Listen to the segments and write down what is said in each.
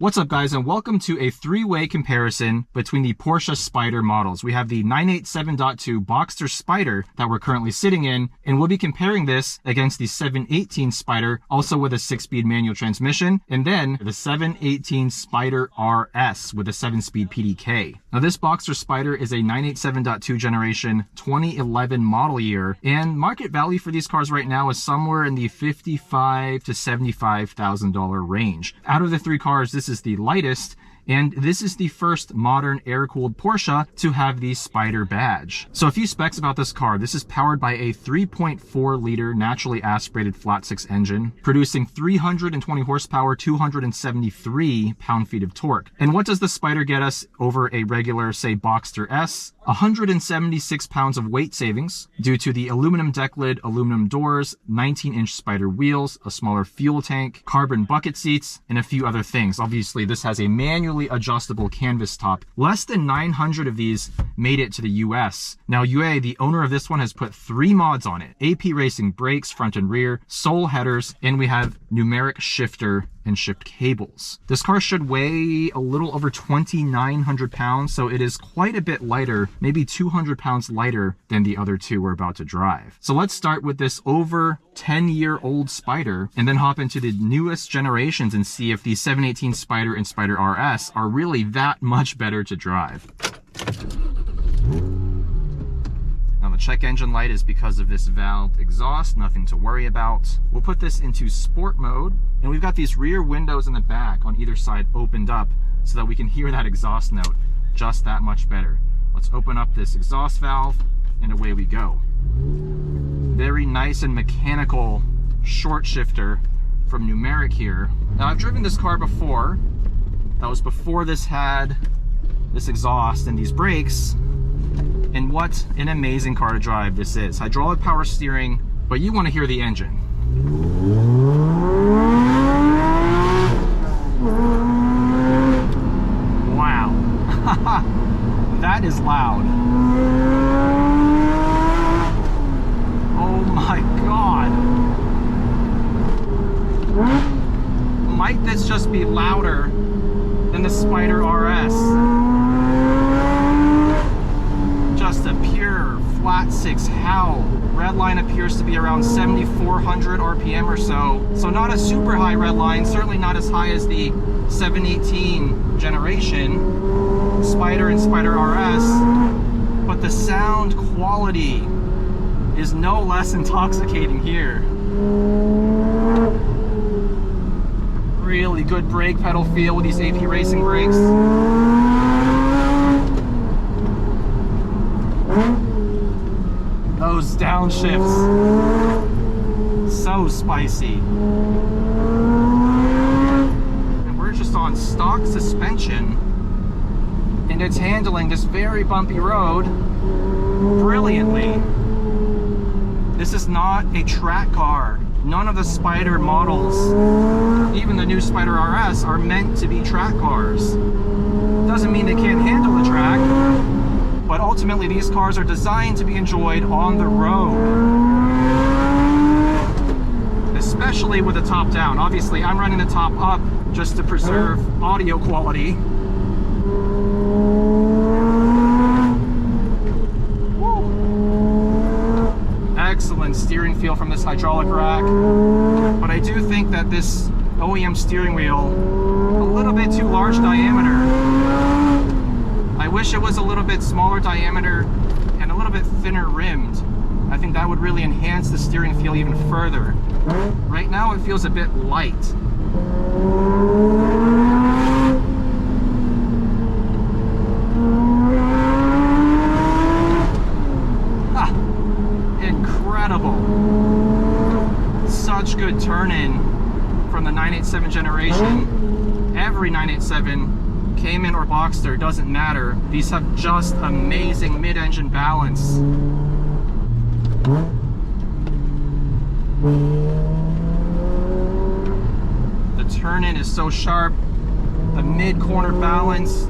What's up guys, and welcome to a three-way comparison between the Porsche Spyder models. We have the 987.2 Boxster Spyder that we're currently sitting in, and we'll be comparing this against the 718 Spyder, also with a 6-speed manual transmission, and then the 718 Spyder RS with a 7-speed PDK. Now this Boxster Spyder is a 987.2 generation 2011 model year, and market value for these cars right now is somewhere in the $55,000 to $75,000 range. Out of the three cars, this is the lightest, and this is the first modern air-cooled Porsche to have the Spyder badge. So a few specs about this car. This is powered by a 3.4 liter naturally aspirated flat-six engine, producing 320 horsepower, 273 pound-feet of torque. And what does the Spyder get us over a regular, say, Boxster S? 176 pounds of weight savings due to the aluminum deck lid, aluminum doors, 19-inch Spyder wheels, a smaller fuel tank, carbon bucket seats, and a few other things. Obviously, this has a manually adjustable canvas top. Less than 900 of these made it to the US. Now, UA, the owner of this one, has put 3 mods on it. AP Racing brakes, front and rear, Soul headers, and we have numeric shifter and shift cables. This car should weigh a little over 2,900 pounds, so it is quite a bit lighter, maybe 200 pounds lighter than the other two we're about to drive. So let's start with this over 10-year-old Spyder and then hop into the newest generations and see if the 718 Spyder and Spyder RS are really that much better to drive. Now the check engine light is because of this valved exhaust, nothing to worry about. We'll put this into sport mode, and we've got these rear windows in the back on either side opened up so that we can hear that exhaust note just that much better. Let's open up this exhaust valve and away we go. Very nice and mechanical short shifter from Numeric here. Now I've driven this car before. That was before this had this exhaust and these brakes. And what an amazing car to drive this is. Hydraulic power steering, but you want to hear the engine. Wow. That is loud. Oh my God. Might this just be louder than the Spyder RS? Just a pure flat six howl. Redline appears to be around 7,400 RPM or so. So not a super high redline, certainly not as high as the 718 generation Spyder and Spyder RS, but the sound quality is no less intoxicating here. Really good brake pedal feel with these AP Racing brakes. Those downshifts, so spicy. And we're just on stock suspension, and it's handling this very bumpy road brilliantly. This is not a track car. None of the Spyder models, even the new Spyder RS, are meant to be track cars. Doesn't mean they can't handle the track, but ultimately these cars are designed to be enjoyed on the road. Especially with the top down. Obviously, I'm running the top up just to preserve audio quality. Excellent steering feel from this hydraulic rack, but I do think that this OEM steering wheel a little bit too large diameter. I wish it was a little bit smaller diameter and a little bit thinner rimmed. I think that would really enhance the steering feel even further. Right now it feels a bit light. Such good turn-in from the 987 generation. Every 987, Cayman or Boxster, doesn't matter. These have just amazing mid-engine balance. The turn-in is so sharp. The mid-corner balance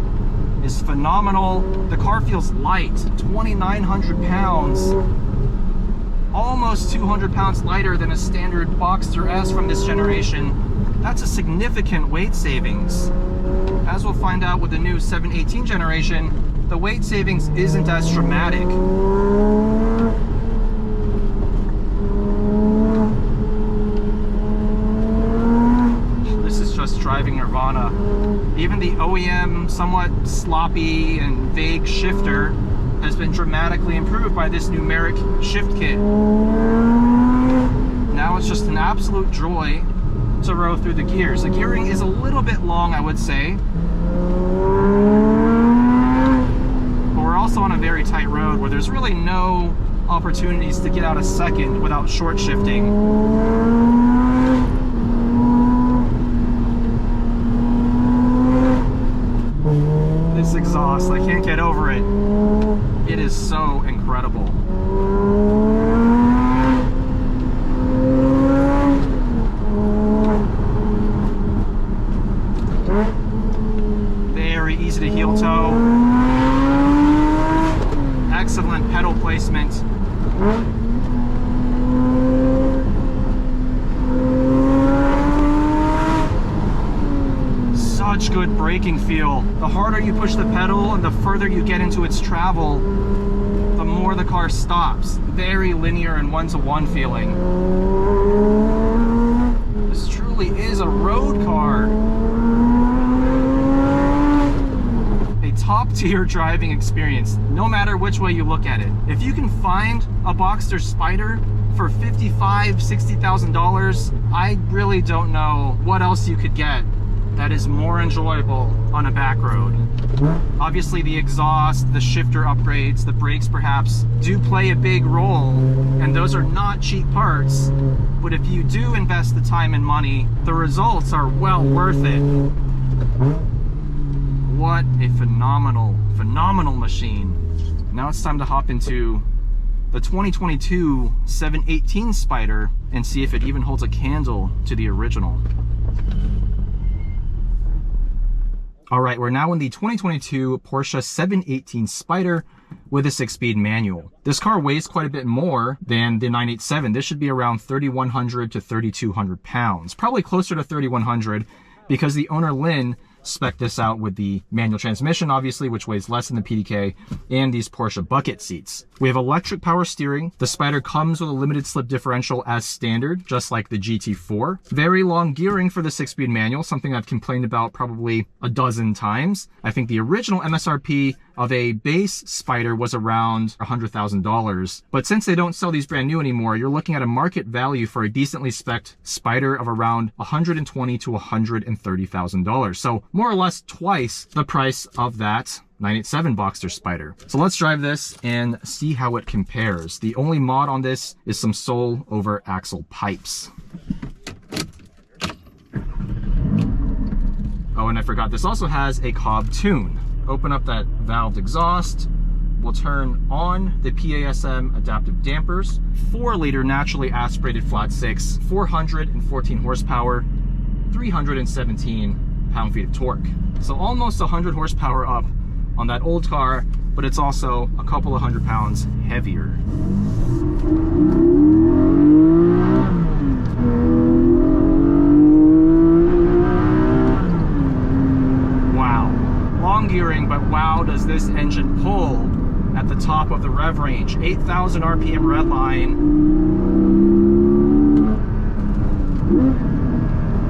is phenomenal. The car feels light, 2,900 pounds. Almost 200 pounds lighter than a standard Boxster S from this generation. That's a significant weight savings. we'll find out with the new 718 generation, the weight savings isn't as dramatic. This is just driving nirvana. Even the OEM, somewhat sloppy and vague shifter has been dramatically improved by this numeric shift kit. Now it's just an absolute joy to row through the gears. The gearing is a little bit long, I would say, but we're also on a very tight road where there's really no opportunities to get out a second without short shifting. This exhaust, I can't get over it. It is so incredible. Very easy to heel toe. Excellent pedal placement. Such good braking feel. The harder you push the pedal and the further you get into its travel, the more the car stops. Very linear and one-to-one feeling. This truly is a road car. A top-tier driving experience, no matter which way you look at it. If you can find a Boxster Spyder for $55,000, $60,000, I really don't know what else you could get that is more enjoyable on a back road. Obviously the exhaust, the shifter upgrades, the brakes perhaps do play a big role, and those are not cheap parts, but if you do invest the time and money, the results are well worth it. What a phenomenal machine. Now it's time to hop into the 2022 718 Spyder and see if it even holds a candle to the original. All right, we're now in the 2022 Porsche 718 Spyder with a 6-speed manual. This car weighs quite a bit more than the 987. This should be around 3,100 to 3,200 pounds, probably closer to 3,100 because the owner Lynn spec'd this out with the manual transmission, obviously, which weighs less than the PDK, and these Porsche bucket seats. We have electric power steering. The Spyder comes with a limited slip differential as standard, just like the GT4. Very long gearing for the 6-speed manual, something I've complained about probably a dozen times. I think the original MSRP of a base Spyder was around $100,000. But since they don't sell these brand new anymore, you're looking at a market value for a decently spec'd Spyder of around $120,000 to $130,000. So more or less twice the price of that 987 Boxster Spyder. So let's drive this and see how it compares. The only mod on this is some sole over axle pipes. Oh, and I forgot, this also has a Cobb tune. Open up that valved exhaust. We'll turn on the PASM adaptive dampers. 4-liter naturally aspirated flat 6, 414 horsepower, 317 pound-feet of torque. So almost 100 horsepower up on that old car, but it's also a couple of 100 pounds heavier. Wow, long gearing, but wow does this engine pull at the top of the rev range. 8,000 RPM redline.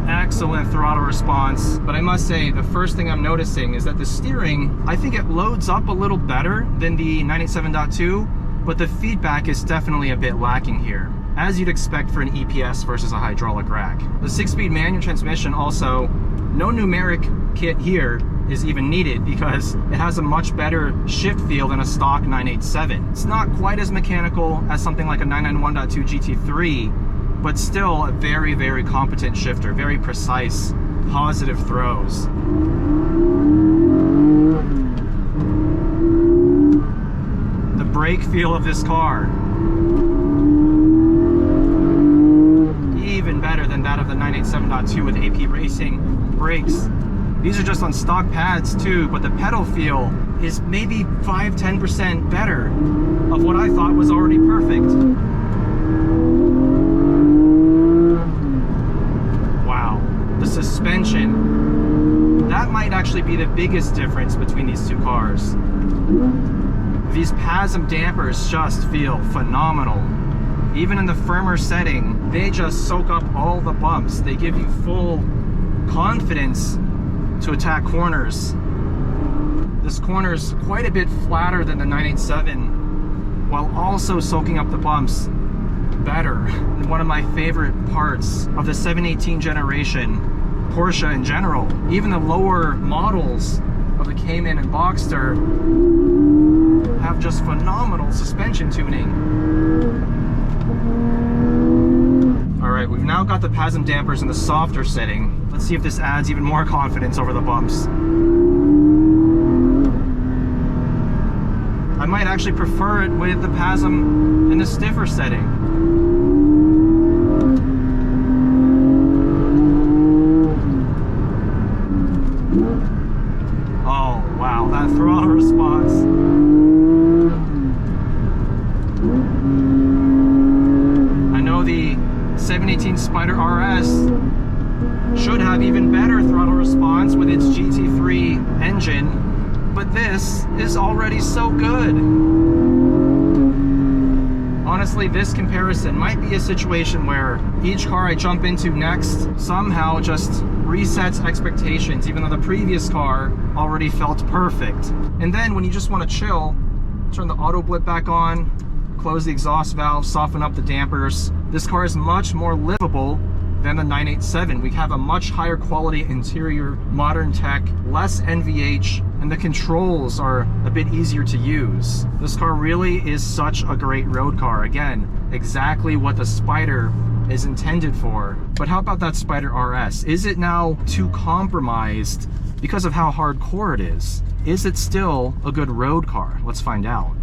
Excellent throttle response, but I must say the first thing I'm noticing is that the steering, I think it loads up a little better than the 987.2, but the feedback is definitely a bit lacking here, as you'd expect for an EPS versus a hydraulic rack. The 6-speed manual transmission also, no numeric kit here is even needed because it has a much better shift feel than a stock 987. It's not quite as mechanical as something like a 991.2 GT3, but still a very, very competent shifter, very precise, positive throws. The brake feel of this car, even better than that of the 987.2 with AP Racing brakes. These are just on stock pads too, but the pedal feel is maybe 5–10% better of what I thought was already perfect. Suspension, that might might actually be the biggest difference between these two cars. These PASM dampers just feel phenomenal. Even in the firmer setting, they just soak up all the bumps. They give you full confidence to attack corners. This corner is quite a bit flatter than the 987, while also soaking up the bumps better. One of my favorite parts of the 718 generation, Porsche in general, even the lower models of the Cayman and Boxster have just phenomenal suspension tuning. Alright, we've now got the PASM dampers in the softer setting. Let's see if this adds even more confidence over the bumps. I might actually prefer it with the PASM in the stiffer setting. Oh wow, that throttle response. I know the 718 Spyder RS should have even better throttle response with its GT3 engine, but this is already so good. Honestly, this comparison might be a situation where each car I jump into next somehow just resets expectations, even though the previous car already felt perfect. And then when you just want to chill, turn the auto blip back on, close the exhaust valve, soften up the dampers. This car is much more livable than the 987. We have a much higher quality interior, modern tech, less NVH, and the controls are a bit easier to use. This car really is such a great road car. Again, exactly what the Spyder is intended for. But how about that Spyder RS? Is it now too compromised because of how hardcore it is? Is it still a good road car? Let's find out.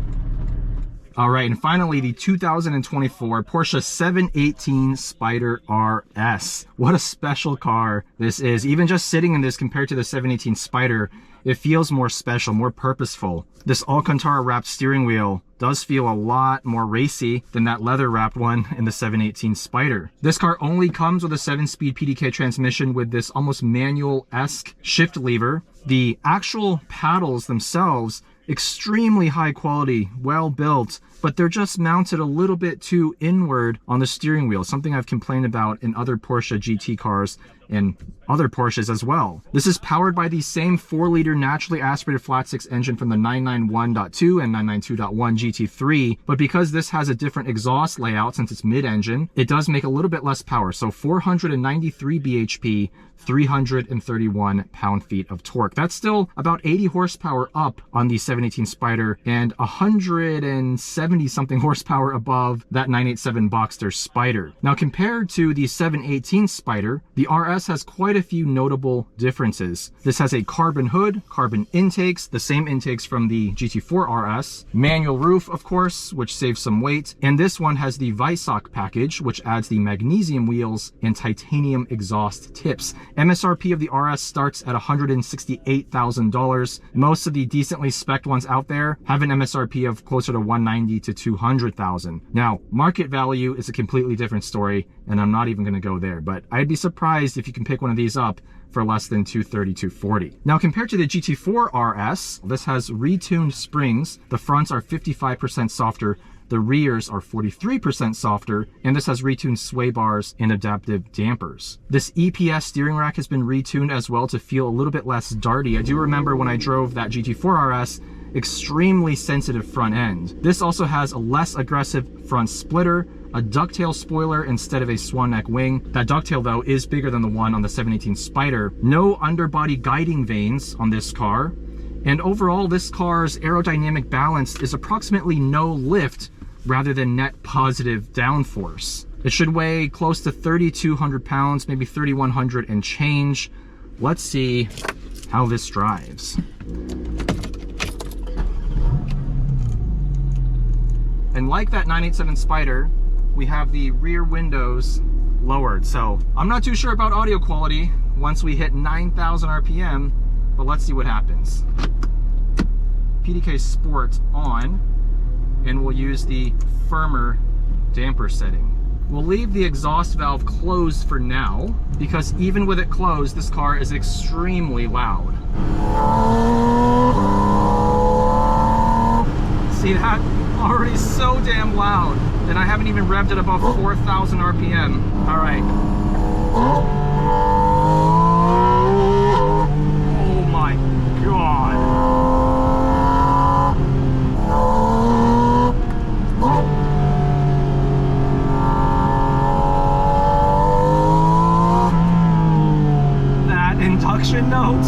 All right, and finally, the 2024 Porsche 718 Spyder RS. What a special car this is. Even just sitting in this compared to the 718 Spyder, it feels more special, more purposeful. This Alcantara wrapped steering wheel does feel a lot more racy than that leather wrapped one in the 718 Spyder. This car only comes with a 7-speed PDK transmission with this almost manual-esque shift lever. The actual paddles themselves, extremely high quality, well built, but they're just mounted a little bit too inward on the steering wheel, something I've complained about in other Porsche GT cars and other Porsches as well. This is powered by the same 4-liter naturally aspirated flat-six engine from the 991.2 and 992.1 GT3, but because this has a different exhaust layout since it's mid-engine, it does make a little bit less power. So 493 bhp, 331 pound-feet of torque. That's still about 80 horsepower up on the 718 Spyder and 170 something horsepower above that 987 Boxster Spyder. Now, compared to the 718 Spyder, the RS has quite a few notable differences. This has a carbon hood, carbon intakes, the same intakes from the GT4 RS, manual roof, of course, which saves some weight, and this one has the Weissach package, which adds the magnesium wheels and titanium exhaust tips. MSRP of the RS starts at $168,000. Most of the decently spec'd ones out there have an MSRP of closer to $190,000 to $200,000. Now, market value is a completely different story, and I'm not even going to go there, but I'd be surprised if you can pick one of these up for less than $230,000 to $240,000. Now, compared to the GT4 RS, this has retuned springs. The fronts are 55% softer, the rears are 43% softer, and this has retuned sway bars and adaptive dampers. This EPS steering rack has been retuned as well to feel a little bit less darty. I do remember when I drove that GT4 RS, extremely sensitive front end. This also has a less aggressive front splitter, a ducktail spoiler instead of a swan neck wing. That ducktail, though, is bigger than the one on the 718 Spyder. No underbody guiding vanes on this car. And overall, this car's aerodynamic balance is approximately no lift rather than net positive downforce. It should weigh close to 3,200 pounds, maybe 3,100 and change. Let's see how this drives. And like that 987 Spyder, we have the rear windows lowered. So I'm not too sure about audio quality once we hit 9,000 RPM, but let's see what happens. PDK Sport on, and we'll use the firmer damper setting. We'll leave the exhaust valve closed for now, because even with it closed, this car is extremely loud. See that? Already so damn loud, and I haven't even revved it above 4,000 RPM. All right. Oh my God. That induction note.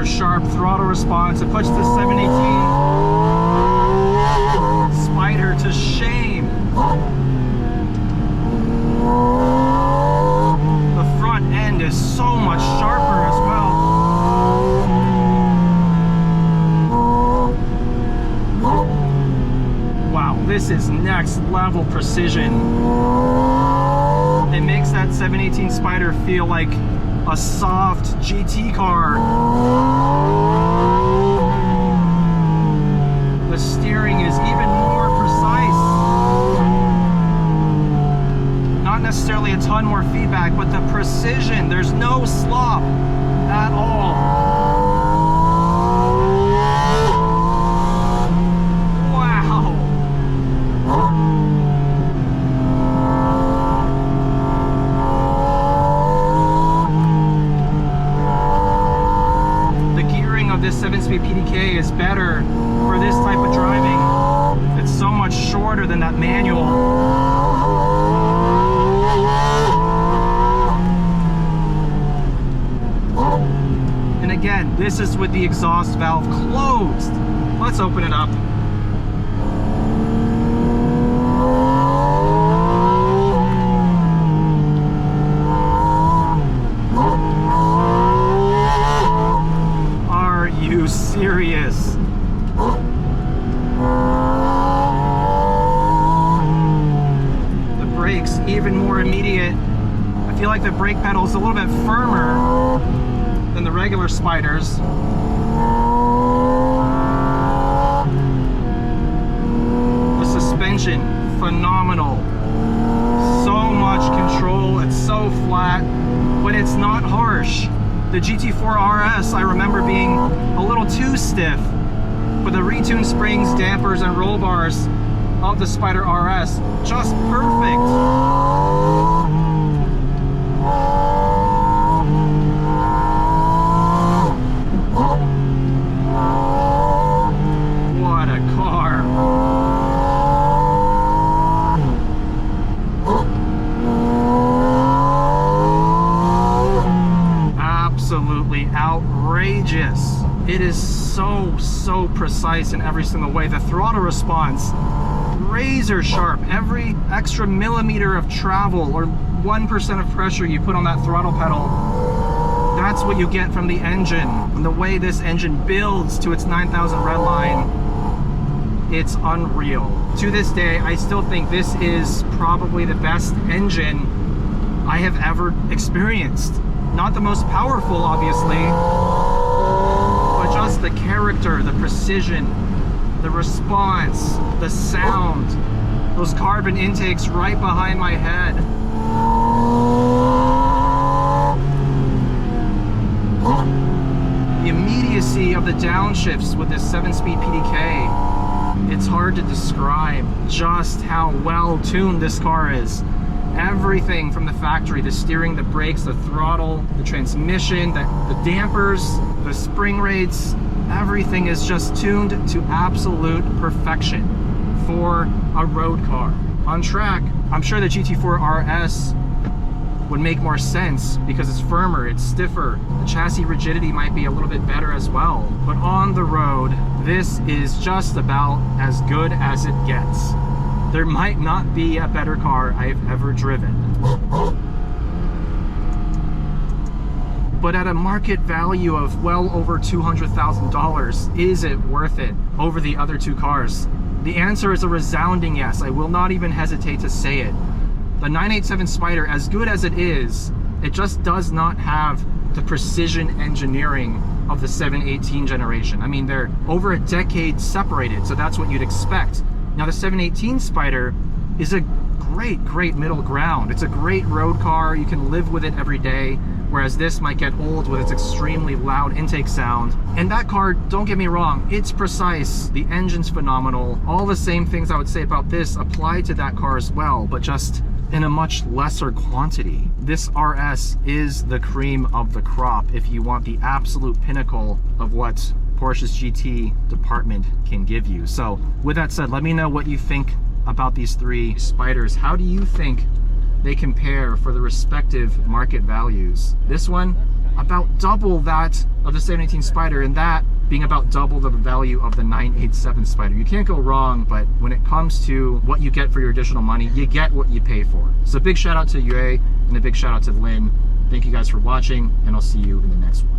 Sharp throttle response. It puts the 718 Spyder to shame. The front end is so much sharper as well. Wow, this is next level precision. It makes that 718 Spyder feel like a soft GT car. The steering is even more precise. Not necessarily a ton more feedback, but the precision, there's no slop at all. Wow. This 7-speed PDK is better for this type of driving. It's so much shorter than that manual. And again, this is with the exhaust valve closed. Let's open it up. Serious. The brakes even more immediate. I feel like the brake pedal is a little bit firmer than the regular Spyders. The suspension, phenomenal. So much control, it's so flat, but it's not harsh. The GT4 RS, I remember being a little too stiff, but the retuned springs, dampers, and roll bars of the Spyder RS, just perfect. What a car. Absolutely outrageous. It is so precise in every single way. The throttle response, razor sharp. Every extra millimeter of travel or 1% of pressure you put on that throttle pedal, that's what you get from the engine. And the way this engine builds to its 9,000 redline, it's unreal. To this day, I still think this is probably the best engine I have ever experienced. Not the most powerful, obviously, but just the character, the precision, the response, the sound, those carbon intakes right behind my head. The immediacy of the downshifts with this 7-speed PDK, it's hard to describe just how well tuned this car is. Everything from the factory, the steering, the brakes, the throttle, the transmission, the dampers, the spring rates, everything is just tuned to absolute perfection for a road car. On track, I'm sure the GT4 RS would make more sense because it's firmer, it's stiffer. The chassis rigidity might be a little bit better as well. But on the road, this is just about as good as it gets. There might not be a better car I've ever driven. But at a market value of well over $200,000, is it worth it over the other two cars? The answer is a resounding yes. I will not even hesitate to say it. The 987 Spyder, as good as it is, it just does not have the precision engineering of the 718 generation. I mean, they're over a decade separated, so that's what you'd expect. Now the 718 Spyder is a great middle ground. It's a great road car. You can live with it every day, whereas this might get old with its extremely loud intake sound. And that car, don't get me wrong, it's precise. The engine's phenomenal. All the same things I would say about this apply to that car as well, but just in a much lesser quantity. This RS is the cream of the crop if you want the absolute pinnacle of what Porsche's GT department can give you. So with that said, let me know what you think about these three Spyders. How do you think they compare for the respective market values? This one, about double that of the 718 Spyder, and that being about double the value of the 987 Spyder. You can't go wrong, but when it comes to what you get for your additional money, you get what you pay for. So big shout out to Yue and a big shout out to Lynn. Thank you guys for watching, and I'll see you in the next one.